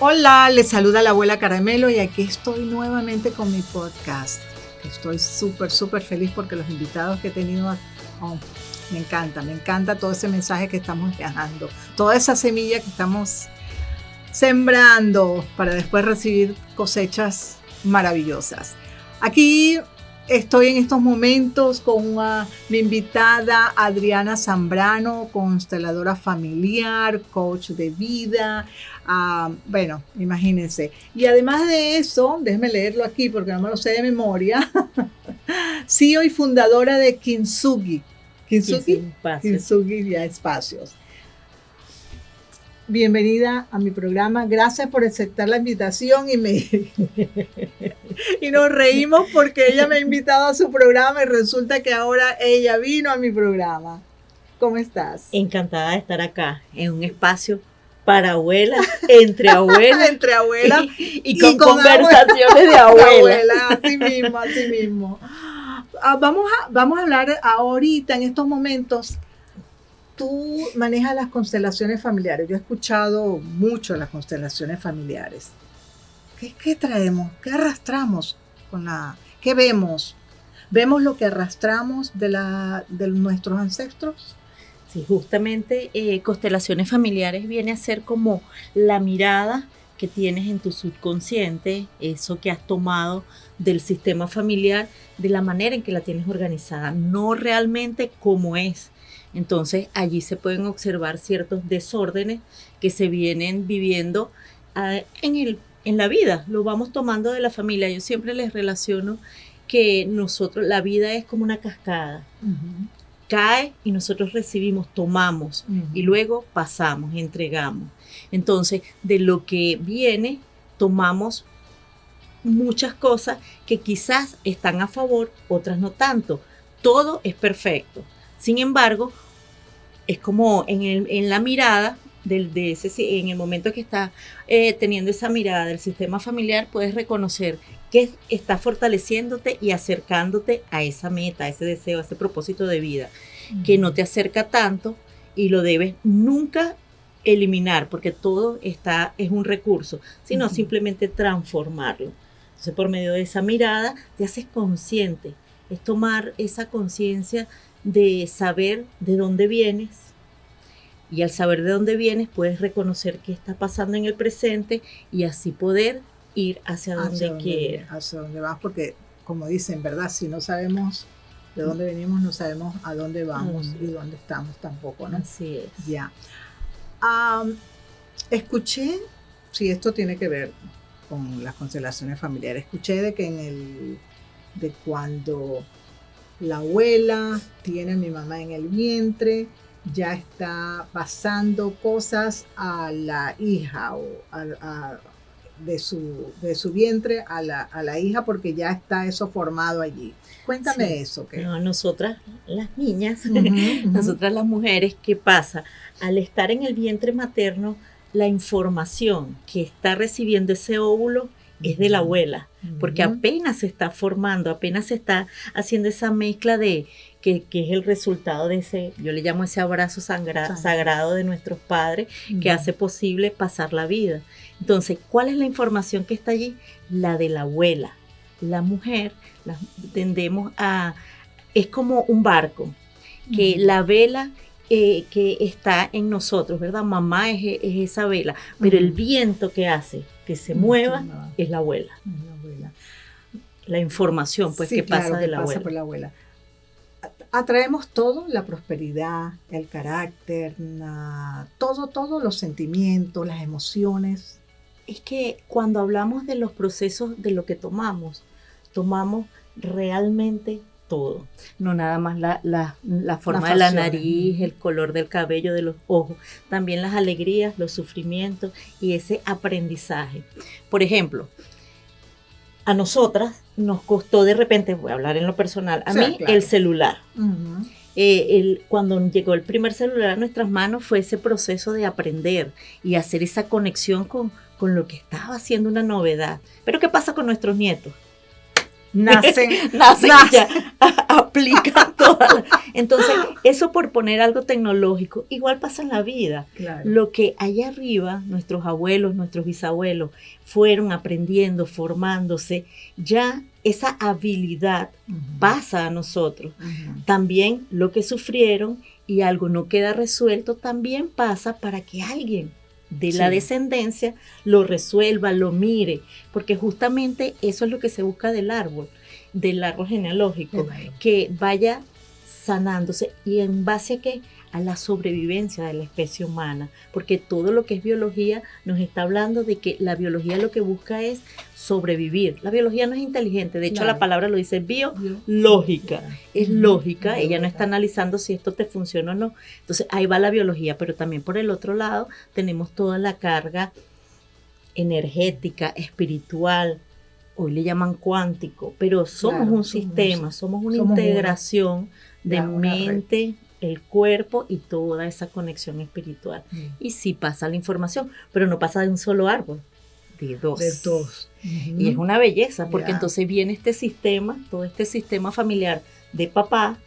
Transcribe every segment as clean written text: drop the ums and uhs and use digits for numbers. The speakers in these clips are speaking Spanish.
Hola, les saluda la abuela Caramelo y aquí estoy nuevamente con mi podcast. Estoy súper feliz porque los invitados que he tenido, me encanta todo ese mensaje que estamos dejando, toda esa semilla que estamos sembrando para después recibir cosechas maravillosas. Aquí estoy en estos momentos con mi invitada Adriana Zambrano, consteladora familiar, coach de vida. Bueno, imagínense. Y además de eso, déjenme leerlo aquí porque no me lo sé de memoria. CEO y fundadora de Kintsugi. Kintsugi ya Espacios. Bienvenida a mi programa. Gracias por aceptar la invitación y nos reímos porque ella me ha invitado a su programa y resulta que ahora ella vino a mi programa. ¿Cómo estás? Encantada de estar acá en un espacio para abuelas, entre abuelas, entre abuelas y con conversaciones de abuelas. Así mismo. Vamos a hablar ahorita en estos momentos. Tú manejas las constelaciones familiares. Yo he escuchado mucho las constelaciones familiares. ¿Qué traemos? ¿Qué arrastramos? ¿Qué vemos? ¿Vemos lo que arrastramos de nuestros ancestros? Sí, justamente constelaciones familiares viene a ser como la mirada que tienes en tu subconsciente, eso que has tomado del sistema familiar, de la manera en que la tienes organizada, no realmente como es. Entonces allí se pueden observar ciertos desórdenes que se vienen viviendo en la vida, lo vamos tomando de la familia. Yo siempre les relaciono que la vida es como una cascada. Uh-huh. Cae y nosotros recibimos, tomamos, uh-huh, y luego pasamos, entregamos. Entonces, de lo que viene, tomamos muchas cosas que quizás están a favor, otras no tanto. Todo es perfecto. Sin embargo, es como en la mirada en el momento que estás teniendo esa mirada del sistema familiar, puedes reconocer que está fortaleciéndote y acercándote a esa meta, a ese deseo, a ese propósito de vida, uh-huh, que no te acerca tanto y lo debes nunca eliminar, porque todo es un recurso, sino, uh-huh, simplemente transformarlo. Entonces, por medio de esa mirada, te haces consciente, es tomar esa conciencia de saber de dónde vienes, y al saber de dónde vienes puedes reconocer qué está pasando en el presente y así poder ir hacia donde quieras. Hacia donde vas, porque como dicen, ¿verdad? Si no sabemos de dónde venimos, no sabemos a dónde vamos y dónde estamos tampoco, ¿no? Así es. Ya. Escuché, si esto tiene que ver con las constelaciones familiares, escuché de cuando la abuela tiene a mi mamá en el vientre, ya está pasando cosas a la hija o de su vientre a la hija, porque ya está eso formado allí. Cuéntame, sí, eso. No, nosotras las niñas, uh-huh, nosotras las mujeres, ¿qué pasa? Al estar en el vientre materno, la información que está recibiendo ese óvulo es de la abuela, porque apenas se está formando, apenas se está haciendo esa mezcla que es el resultado de ese, yo le llamo ese abrazo sagrado de nuestros padres, que hace posible pasar la vida. Entonces, ¿cuál es la información que está allí? La de la abuela. La mujer, es como un barco, que la vela que está en nosotros, ¿verdad? Mamá es esa vela, pero el viento que hace que se mueva es la abuela. La información, pues, sí, que pasa de la abuela. Por la abuela. Atraemos todo, la prosperidad, el carácter, todo, los sentimientos, las emociones. Es que cuando hablamos de los procesos de lo que tomamos realmente todo, no nada más la forma de la nariz, el color del cabello, de los ojos, también las alegrías, los sufrimientos y ese aprendizaje. Por ejemplo, a nosotras nos costó de repente, voy a hablar en lo personal, mí, claro, el celular. Uh-huh. Cuando llegó el primer celular a nuestras manos fue ese proceso de aprender y hacer esa conexión con lo que estaba haciendo una novedad. Pero ¿qué pasa con nuestros nietos? nacen y ya aplican todas. Entonces, eso por poner algo tecnológico, igual pasa en la vida. Claro. Lo que allá arriba, nuestros abuelos, nuestros bisabuelos, fueron aprendiendo, formándose, ya esa habilidad pasa a nosotros. También lo que sufrieron y algo no queda resuelto, también pasa para que alguien de la descendencia lo resuelva, lo mire, porque justamente eso es lo que se busca del árbol genealógico, que vaya sanándose y en base a qué, a la sobrevivencia de la especie humana, porque todo lo que es biología nos está hablando de que la biología lo que busca es sobrevivir. La biología no es inteligente, de hecho la palabra lo dice biológica, es lógica, ella no está analizando si esto te funciona o no. Entonces ahí va la biología, pero también por el otro lado tenemos toda la carga energética, espiritual, hoy le llaman cuántico, pero somos un sistema, somos una integración de mente, el cuerpo y toda esa conexión espiritual. Y sí pasa la información, pero no pasa de un solo árbol, de dos. De dos. Y es una belleza, porque entonces viene este sistema, todo este sistema familiar de papá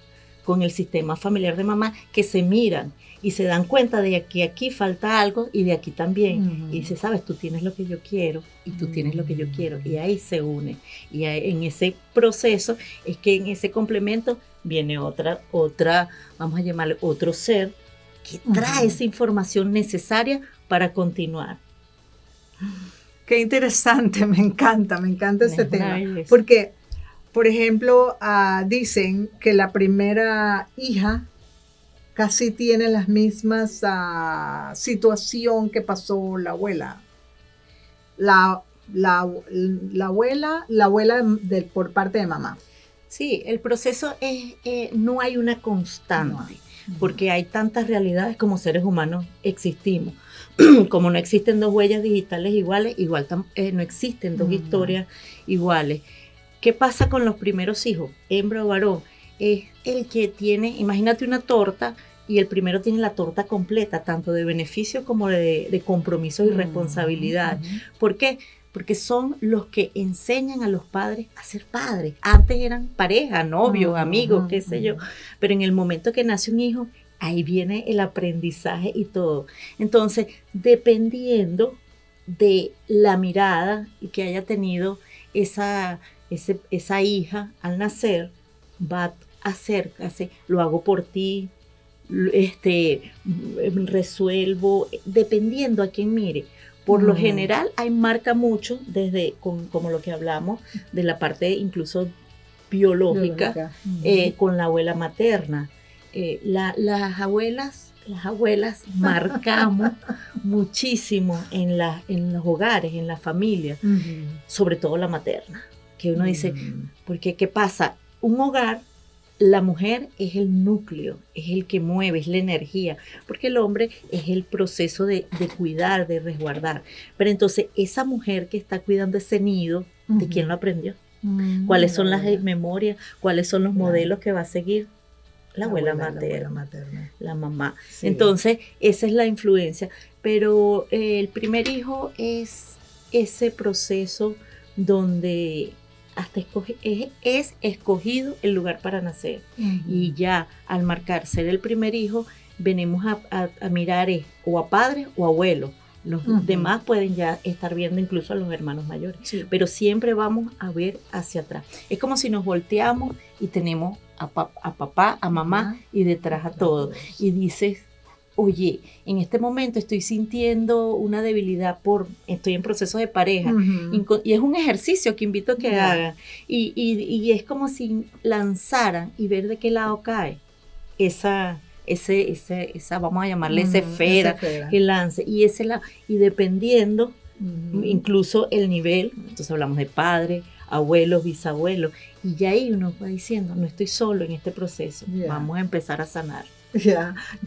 con el sistema familiar de mamá, que se miran y se dan cuenta de que aquí falta algo y de aquí también. Y dice, sabes, tú tienes lo que yo quiero y tú tienes lo que yo quiero. Y ahí se une. Y ahí, en ese proceso es que en ese complemento viene otra, vamos a llamarle otro ser que trae esa información necesaria para continuar. Qué interesante, me encanta ese tema. Porque, por ejemplo, dicen que la primera hija casi tiene las mismas situación que pasó la abuela. La abuela por parte de mamá. Sí, el proceso es, no hay una constante, porque hay tantas realidades como seres humanos existimos. Como no existen dos huellas digitales iguales, no existen dos historias iguales. ¿Qué pasa con los primeros hijos, hembra o varón? Es el que tiene, imagínate una torta, y el primero tiene la torta completa, tanto de beneficio como de compromisos y responsabilidad. ¿Por qué? Porque son los que enseñan a los padres a ser padres. Antes eran pareja, novios, amigos, qué sé yo. Pero en el momento que nace un hijo, ahí viene el aprendizaje y todo. Entonces, dependiendo de la mirada que haya tenido esa hija al nacer, va a hacer, lo hago por ti, resuelvo, dependiendo a quién mire. Por lo general, marca mucho, desde como lo que hablamos, de la parte incluso biológica. Con la abuela materna. Las abuelas marcamos muchísimo en los hogares, en la familia, sobre todo la materna, que uno dice, porque ¿qué pasa? Un hogar, la mujer es el núcleo, es el que mueve, es la energía, porque el hombre es el proceso de cuidar, de resguardar. Pero entonces esa mujer que está cuidando ese nido, ¿de quién lo aprendió? ¿Cuáles son las memorias? ¿Cuáles son los modelos que va a seguir? La abuela materna, la mamá. Sí. Entonces, esa es la influencia. Pero el primer hijo es ese proceso donde hasta es escogido el lugar para nacer. Y ya al marcar ser el primer hijo, venimos a mirar o a padres o abuelos. Los demás pueden ya estar viendo incluso a los hermanos mayores. Sí. Pero siempre vamos a ver hacia atrás. Es como si nos volteamos y tenemos a papá, a mamá y detrás a todo. Y dices, oye, en este momento estoy sintiendo una debilidad estoy en proceso de pareja. Y es un ejercicio que invito a que hagan. Y es como si lanzaran y ver de qué lado cae esa, vamos a llamarle esa esfera que lance. Y dependiendo, incluso el nivel, entonces hablamos de padre, abuelos, bisabuelos, y ya ahí uno va diciendo, no estoy solo en este proceso, vamos a empezar a sanar.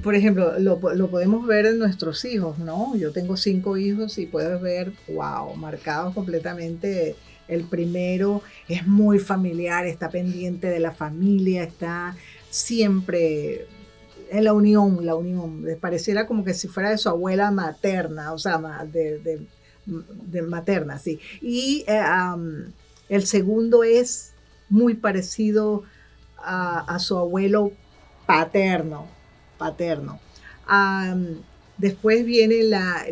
Por ejemplo, lo podemos ver en nuestros hijos, ¿no? Yo tengo 5 hijos y puedes ver, marcados completamente. El primero es muy familiar, está pendiente de la familia, está siempre en la unión, pareciera como que si fuera de su abuela materna, o sea, de materna, sí. Y el segundo es muy parecido a su abuelo paterno. Después viene la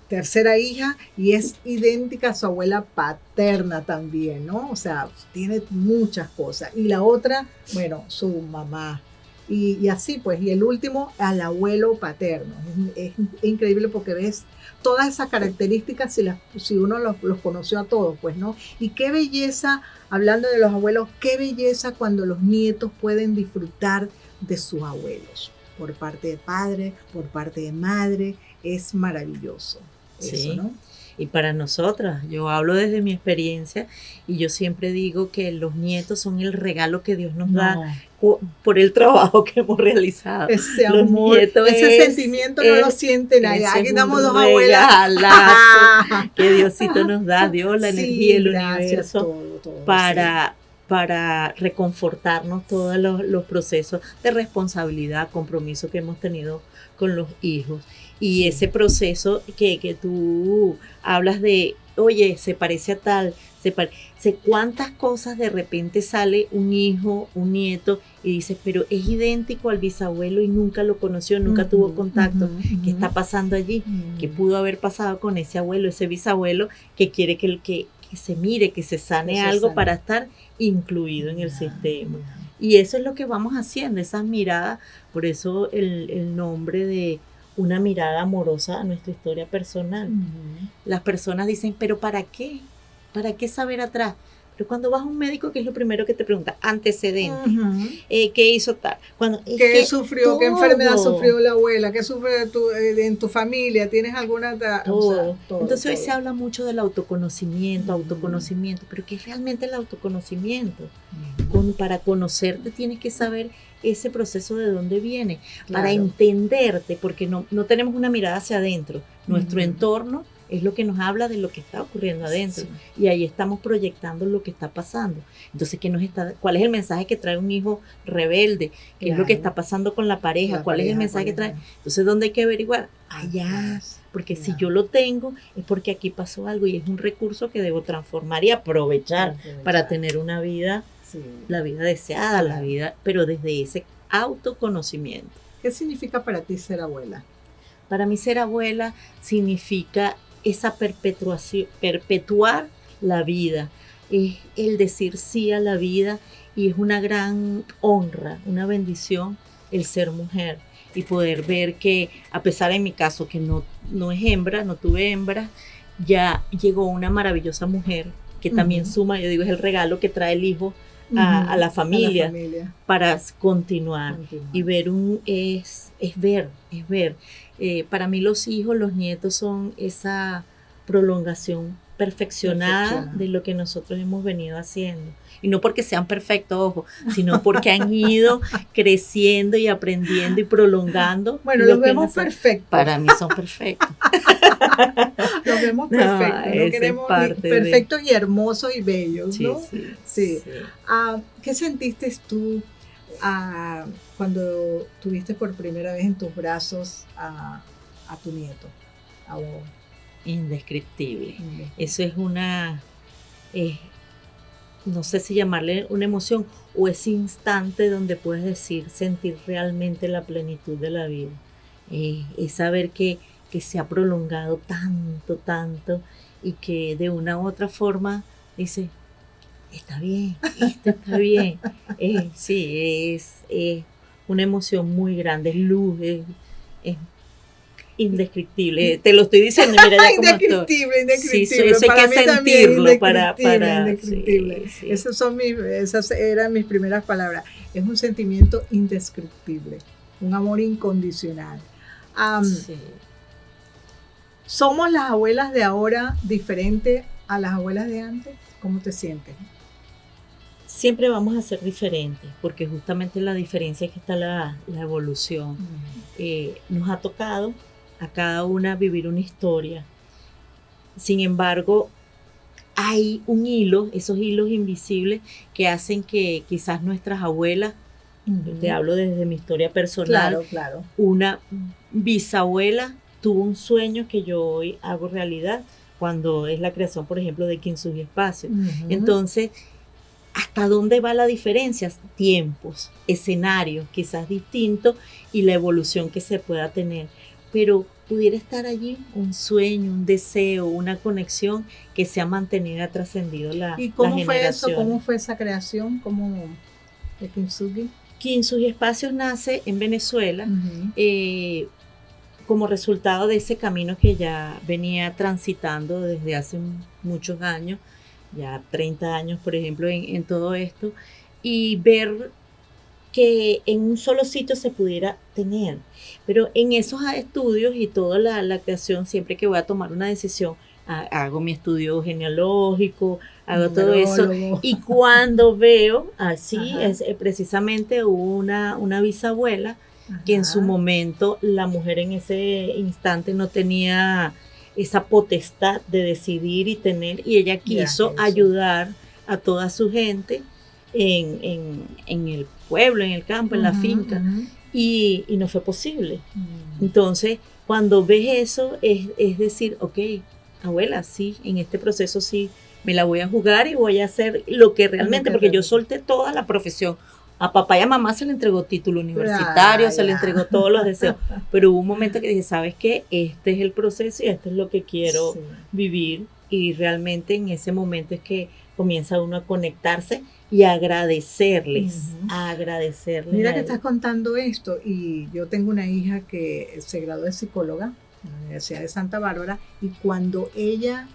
tercera hija y es idéntica a su abuela paterna también, ¿no? O sea, tiene muchas cosas. Y la otra, bueno, su mamá. Y así pues, y el último al abuelo paterno. Es increíble porque ves todas esas características si uno los conoció a todos, pues, ¿no? Y qué belleza, hablando de los abuelos, qué belleza cuando los nietos pueden disfrutar de sus abuelos, por parte de padre, por parte de madre, es maravilloso. Eso, Sí. ¿no? Y para nosotras, yo hablo desde mi experiencia y yo siempre digo que los nietos son el regalo que Dios nos da por el trabajo que hemos realizado. Ese Los amor, nietos ese sentimiento no lo sienten nadie. ese Aquí es damos un dos abuelas. regalazo que Diosito nos da, Dios, la Sí, energía, el gracias, universo, todo, para reconfortarnos todos los procesos de responsabilidad, compromiso que hemos tenido con los hijos. Y Sí. ese proceso que tú hablas de, oye, se parece a tal, cuántas cosas de repente sale un hijo, un nieto, y dices, pero es idéntico al bisabuelo y nunca lo conoció, nunca tuvo contacto. ¿Qué está pasando allí? ¿Qué pudo haber pasado con ese abuelo, ese bisabuelo que quiere que se mire, que se sane algo para estar incluido en el sistema? Y eso es lo que vamos haciendo, esas miradas, por eso el nombre de una mirada amorosa a nuestra historia personal. Las personas dicen, pero ¿para qué? ¿Para qué saber atrás? Pero cuando vas a un médico, ¿qué es lo primero que te pregunta? Antecedentes. ¿Qué hizo tal? ¿Qué sufrió? ¿Qué enfermedad sufrió la abuela? ¿Qué sufre en tu familia? ¿Tienes alguna? Todo. Entonces hoy se habla mucho del autoconocimiento, pero ¿qué es realmente el autoconocimiento? Para conocerte tienes que saber ese proceso de dónde viene, para entenderte, porque no tenemos una mirada hacia adentro. Nuestro entorno es lo que nos habla de lo que está ocurriendo adentro, y ahí estamos proyectando lo que está pasando. Entonces, ¿cuál es el mensaje que trae un hijo rebelde? ¿Qué es lo que está pasando con la pareja? ¿Cuál es el mensaje que trae? Entonces, ¿dónde hay que averiguar? Allá, porque si yo lo tengo, es porque aquí pasó algo, y es un recurso que debo transformar y aprovechar para tener una vida, la vida deseada, la vida, pero desde ese autoconocimiento. ¿Qué significa para ti ser abuela? Para mí ser abuela significa esa perpetuar la vida, es el decir sí a la vida, y es una gran honra, una bendición el ser mujer y poder ver que, a pesar en mi caso que no es hembra, no tuve hembra, ya llegó una maravillosa mujer que también suma, yo digo, es el regalo que trae el hijo a la familia para continuar. Y ver es ver. Para mí los hijos, los nietos son esa prolongación perfeccionada de lo que nosotros hemos venido haciendo. Y no porque sean perfectos, ojo, sino porque han ido creciendo y aprendiendo y prolongando. Bueno, los vemos perfectos. Para mí son perfectos. Los vemos perfectos. No queremos perfectos y hermosos y bellos, ¿no? Sí. ¿Qué sentiste tú cuando tuviste por primera vez en tus brazos a tu nieto? Indescriptible. Eso es no sé si llamarle una emoción, o ese instante donde puedes sentir realmente la plenitud de la vida. Es saber que se ha prolongado tanto, y que de una u otra forma dice, está bien, esto está bien. Es una emoción muy grande, es luz, es indescriptible. Te lo estoy diciendo, mira ya cómo estoy. Indescriptible. Sí, eso hay que sentirlo para indescriptible. Sí. Esas eran mis primeras palabras. Es un sentimiento indescriptible, un amor incondicional. ¿Somos las abuelas de ahora diferentes a las abuelas de antes? ¿Cómo te sientes? Siempre vamos a ser diferentes, porque justamente la diferencia es que está la evolución. Nos ha tocado a cada una vivir una historia. Sin embargo, hay un hilo, esos hilos invisibles que hacen que quizás nuestras abuelas, te hablo desde mi historia personal, claro. Una bisabuela tuvo un sueño que yo hoy hago realidad, cuando es la creación, por ejemplo, de Kintsugi Espacio. Ujú. Entonces, ¿hasta dónde va la diferencia? Tiempos, escenarios quizás distintos y la evolución que se pueda tener. Pero pudiera estar allí un sueño, un deseo, una conexión que se ha mantenido, ha trascendido ¿Y las cómo fue eso? generaciones. ¿Cómo fue esa creación? ¿Cómo de Kintsugi? Kintsugi Espacios nace en Venezuela Ujú. como resultado de ese camino que ya venía transitando desde hace muchos años, ya 30 años, por ejemplo, en todo esto, y ver que en un solo sitio se pudiera tener. Pero en esos estudios y toda la creación, siempre que voy a tomar una decisión, hago mi estudio genealógico, hago todo eso. Numerólogo. Y cuando veo, así Ajá. es precisamente una bisabuela que en su Ajá. momento la mujer en ese instante no tenía esa potestad de decidir y tener, y ella quiso eso. ayudar a toda su gente en el pueblo, en el campo, en la finca, y no fue posible. Entonces, cuando ves eso, es decir, ok, abuela, sí, en este proceso sí, me la voy a jugar y voy a hacer lo que realmente, porque yo solté toda la profesión. A papá y a mamá se le entregó título universitario, se le entregó todos los deseos, pero hubo un momento que dije, ¿sabes qué? Este es el proceso y esto es lo que quiero vivir, y realmente en ese momento es que comienza uno a conectarse y agradecerles, Mira que estás contando esto, y yo tengo una hija que se graduó de psicóloga en la Universidad de Santa Bárbara, y cuando ella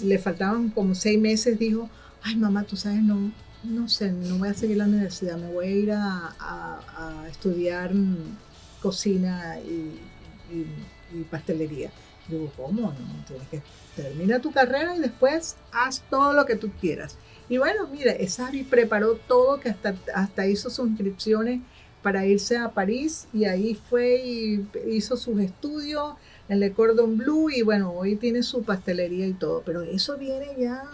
le faltaban como 6 meses, dijo, ay mamá, tú sabes, no sé, no voy a seguir la universidad, me voy a ir a estudiar cocina y pastelería. Digo, ¿cómo? No, tienes que termina tu carrera y después haz todo lo que tú quieras. Y bueno, mira, Sari preparó todo, que hasta hizo sus inscripciones para irse a París, y ahí fue y hizo sus estudios en Le Cordon Bleu, y bueno, hoy tiene su pastelería y todo, pero eso viene ya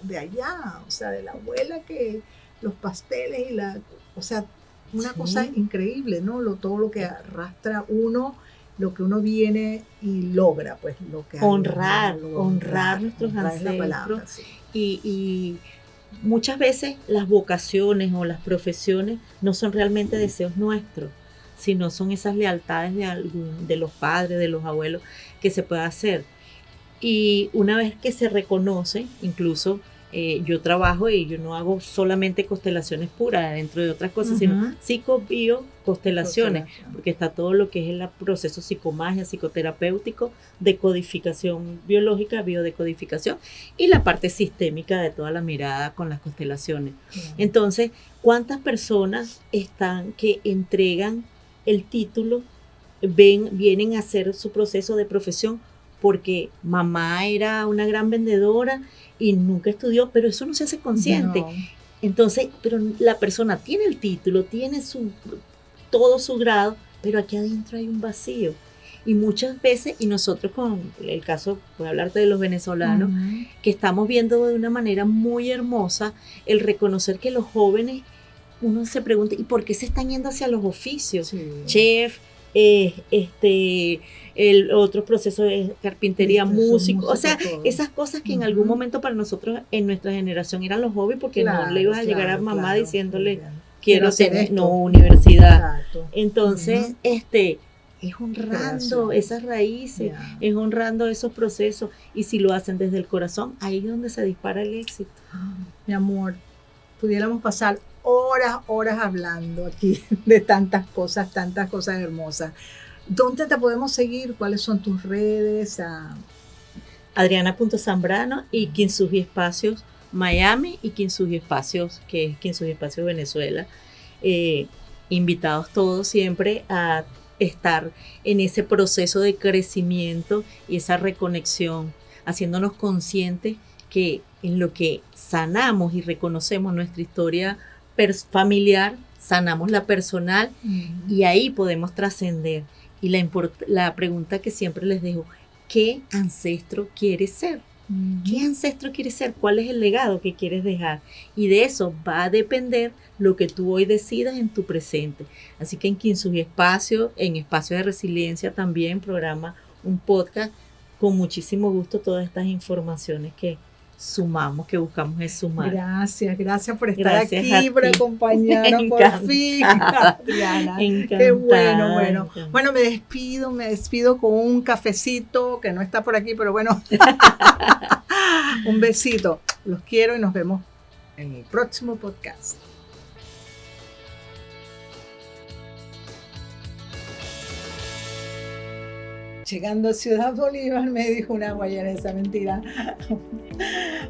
de allá, o sea, de la abuela, que los pasteles y o sea, una cosa increíble, ¿no? Todo lo que arrastra uno, lo que uno viene y logra, pues lo que honrar nuestros ancestros. Palabra, sí. Y muchas veces las vocaciones o las profesiones no son realmente deseos nuestros, sino son esas lealtades de los padres, de los abuelos, que se puede hacer. Y una vez que se reconoce, incluso yo trabajo y yo no hago solamente constelaciones puras, dentro de otras cosas, sino psico-bio-constelaciones, porque está todo lo que es el proceso psicomagia, psicoterapéutico, decodificación biológica, biodecodificación, y la parte sistémica de toda la mirada con las constelaciones. Entonces, ¿cuántas personas están que entregan el título, vienen a hacer su proceso de profesión porque mamá era una gran vendedora y nunca estudió, pero eso no se hace consciente? Entonces, pero la persona tiene el título, tiene todo su grado, pero aquí adentro hay un vacío. Y muchas veces, y nosotros con el caso, voy a hablarte de los venezolanos, que estamos viendo de una manera muy hermosa el reconocer que los jóvenes, uno se pregunta, ¿y por qué se están yendo hacia los oficios? Chef, el otro proceso es carpintería, músico, o sea, esas cosas que en algún momento para nosotros en nuestra generación eran los hobbies, porque no le ibas a llegar a mamá diciéndole quiero tener universidad. Entonces, es honrando esas raíces, es honrando esos procesos, y si lo hacen desde el corazón, ahí es donde se dispara el éxito. Mi amor, pudiéramos pasar horas hablando aquí de tantas cosas hermosas. ¿Dónde te podemos seguir? ¿Cuáles son tus redes? Adriana.Zambrano y Kintsugi Espacios Miami y Kintsugi Espacios, que es Kintsugi Espacios Venezuela. Invitados todos siempre a estar en ese proceso de crecimiento y esa reconexión, haciéndonos conscientes que en lo que sanamos y reconocemos nuestra historia familiar, sanamos la personal, y ahí podemos trascender. Y la pregunta que siempre les dejo, ¿qué ancestro quieres ser? ¿Qué ancestro quieres ser? ¿Cuál es el legado que quieres dejar? Y de eso va a depender lo que tú hoy decidas en tu presente. Así que en Kintsugi Espacio, en Espacio de Resiliencia también, programa un podcast con muchísimo gusto todas estas informaciones que sumamos, que buscamos es sumar. Gracias por estar Gracias aquí, por acompañarnos por fin, Adriana. Qué bueno. Bueno, me despido con un cafecito que no está por aquí, pero bueno, un besito. Los quiero y nos vemos en el próximo podcast. Llegando a Ciudad Bolívar, me dijo una guayaresa, mentira.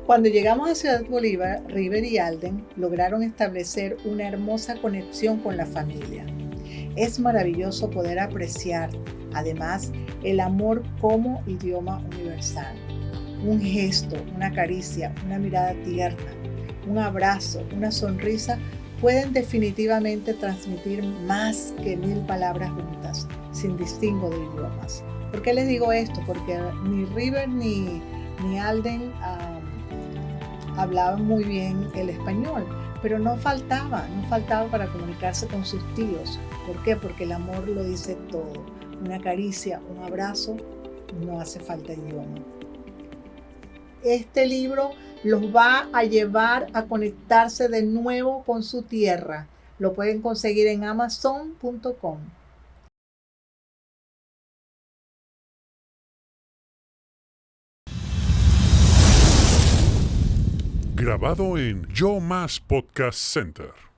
Cuando llegamos a Ciudad Bolívar, River y Alden lograron establecer una hermosa conexión con la familia. Es maravilloso poder apreciar, además, el amor como idioma universal. Un gesto, una caricia, una mirada tierna, un abrazo, una sonrisa pueden definitivamente transmitir más que 1000 palabras juntas, sin distingo de idiomas. ¿Por qué les digo esto? Porque ni River ni Alden hablaban muy bien el español, pero no faltaba para comunicarse con sus tíos. ¿Por qué? Porque el amor lo dice todo. Una caricia, un abrazo, no hace falta idioma. Este libro los va a llevar a conectarse de nuevo con su tierra. Lo pueden conseguir en amazon.com. Grabado en Yo Más Podcast Center.